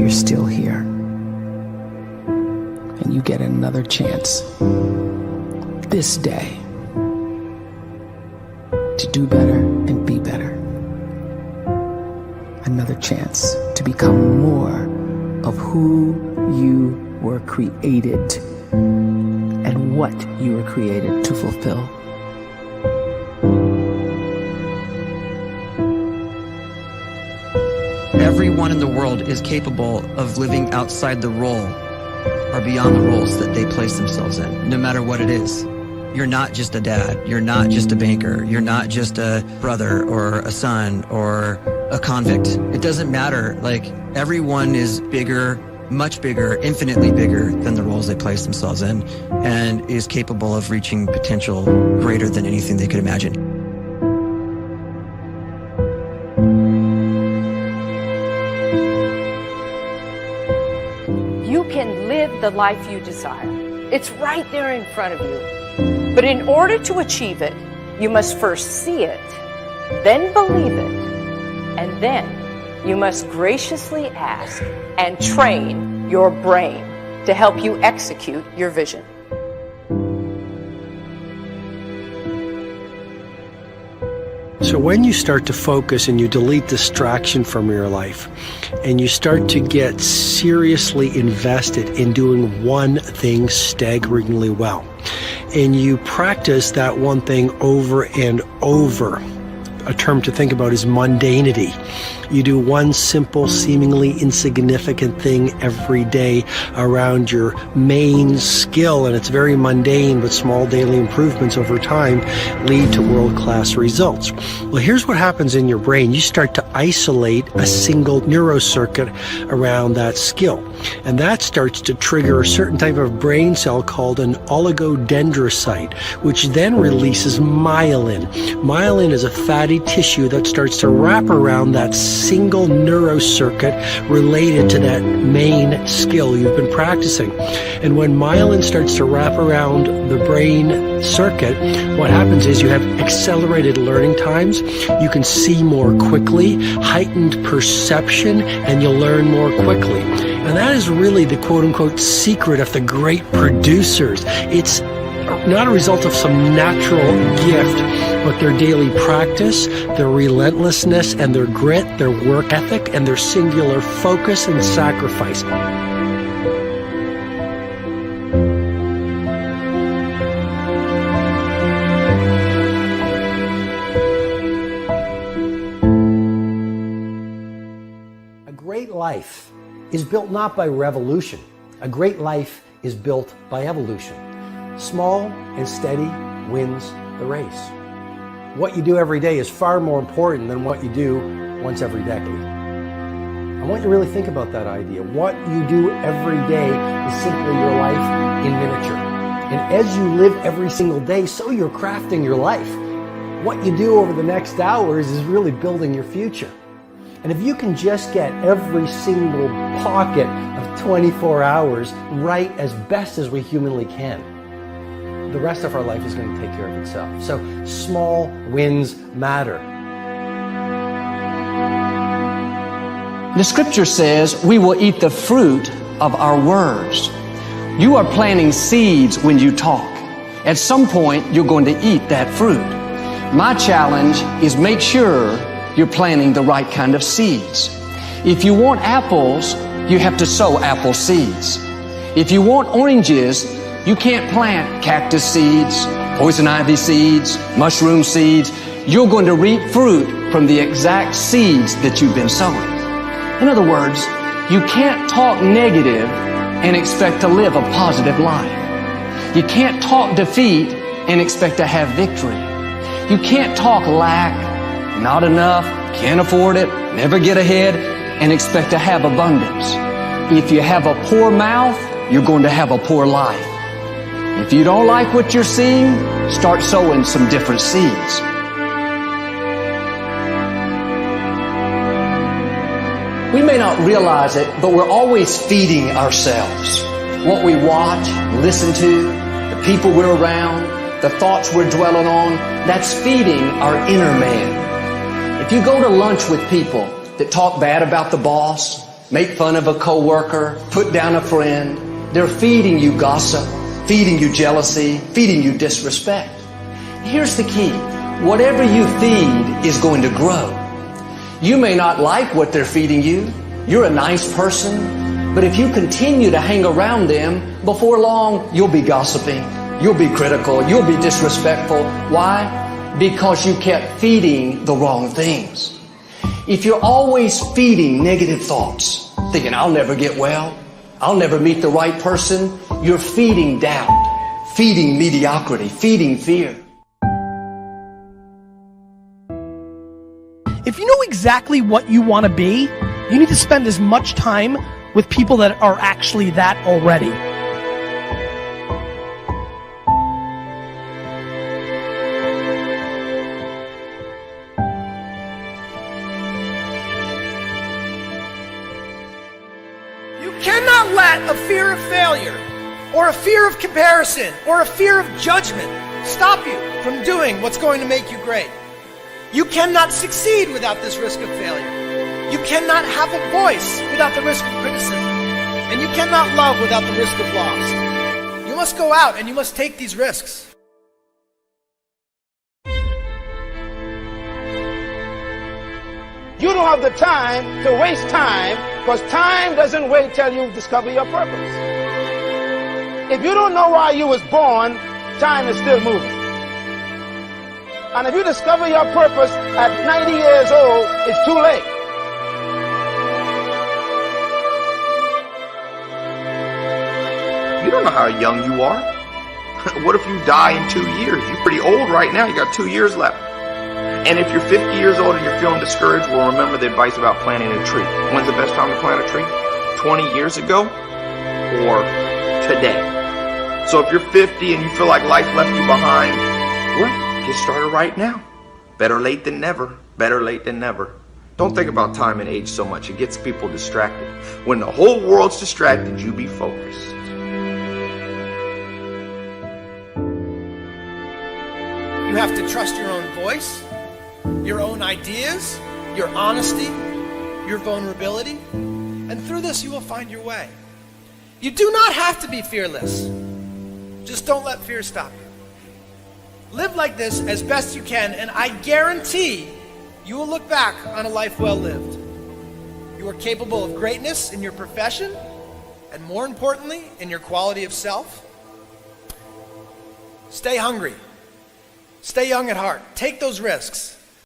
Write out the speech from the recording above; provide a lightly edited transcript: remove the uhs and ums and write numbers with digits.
you're still here. And you get another chance this day to do better and be better. Another chance to become more of who you were created and what you were created to fulfill. Everyone in the world is capable of living outside the role or beyond the roles that they place themselves in, no matter what it is. You're not just a dad, you're not just a banker, you're not just a brother or a son or a convict. It doesn't matter. Like, everyone is bigger, much bigger, infinitely bigger than the roles they place themselves in, and is capable of reaching potential greater than anything they could imagine. You can live the life you desire. It's right there in front of you. But in order to achieve it, you must first see it, then believe it, and then you must graciously ask and train your brain to help you execute your vision. So when you start to focus and you delete distraction from your life, and you start to get seriously invested in doing one thing staggeringly well, and you practice that one thing over and over, a term to think about is mundanity. You do one simple, seemingly insignificant thing every day around your main skill, and it's very mundane, but small daily improvements over time lead to world-class results. Well, here's what happens in your brain. You start to isolate a single neurocircuit around that skill, and that starts to trigger a certain type of brain cell called an oligodendrocyte, which then releases myelin. Myelin is a fatty tissue that starts to wrap around that single neurocircuit related to that main skill you've been practicing. And when myelin starts to wrap around the brain circuit, what happens is you have accelerated learning times, you can see more quickly, heightened perception, and you'll learn more quickly. And that is really the quote-unquote secret of the great producers. It's not a result of some natural gift, but their daily practice, their relentlessness and their grit, their work ethic, and their singular focus and sacrifice. A great life is built not by revolution. A great life is built by evolution. Small and steady wins the race. What you do every day is far more important than what you do once every decade. I want you to really think about that idea. What you do every day is simply your life in miniature. And as you live every single day, so you're crafting your life. What you do over the next hours is really building your future. And if you can just get every single pocket of 24 hours right as best as we humanly can, the rest of our life is going to take care of itself. So small wins matter. The scripture says we will eat the fruit of our words. You are planting seeds when you talk. At some point, you're going to eat that fruit. My challenge is make sure you're planting the right kind of seeds. If you want apples, you have to sow apple seeds. If you want oranges, you can't plant cactus seeds, poison ivy seeds, mushroom seeds. You're going to reap fruit from the exact seeds that you've been sowing. In other words, you can't talk negative and expect to live a positive life. You can't talk defeat and expect to have victory. You can't talk lack, not enough, can't afford it, never get ahead, and expect to have abundance. If you have a poor mouth, you're going to have a poor life. If you don't like what you're seeing, start sowing some different seeds. We may not realize it, but we're always feeding ourselves. What we watch, listen to, the people we're around, the thoughts we're dwelling on, that's feeding our inner man. If you go to lunch with people that talk bad about the boss, make fun of a coworker, put down a friend. They're feeding you gossip, feeding you jealousy, feeding you disrespect. Here's the key. Whatever you feed is going to grow. You may not like what they're feeding you. You're a nice person. But if you continue to hang around them, before long, you'll be gossiping. You'll be critical. You'll be disrespectful. Why? Because you kept feeding the wrong things. If you're always feeding negative thoughts, thinking, I'll never get well, I'll never meet the right person, you're feeding doubt, feeding mediocrity, feeding fear. If you know exactly what you want to be, you need to spend as much time with people that are actually that already. You cannot let a fear of failure, or a fear of comparison, or a fear of judgment stop you from doing what's going to make you great. You cannot succeed without this risk of failure. You cannot have a voice without the risk of criticism. And you cannot love without the risk of loss. You must go out and you must take these risks. You don't have the time to waste time, because time doesn't wait till you discover your purpose. If you don't know why you was born, time is still moving. And if you discover your purpose at 90 years old, it's too late. You don't know how young you are. What if you die in 2 years? You're pretty old right now. You got 2 years left. And if you're 50 years old and you're feeling discouraged, well, remember the advice about planting a tree. When's the best time to plant a tree? 20 years ago or today? So if you're 50 and you feel like life left you behind, well, get started right now. Better late than never. Better late than never. Don't think about time and age so much. It gets people distracted. When the whole world's distracted, you be focused. You have to trust your own voice, your own ideas, your honesty, your vulnerability, and through this you will find your way. You do not have to be fearless. Just don't let fear stop you. Live like this as best you can, and I guarantee you will look back on a life well lived. You are capable of greatness in your profession, and more importantly, in your quality of self. Stay hungry. Stay young at heart. Take those risks.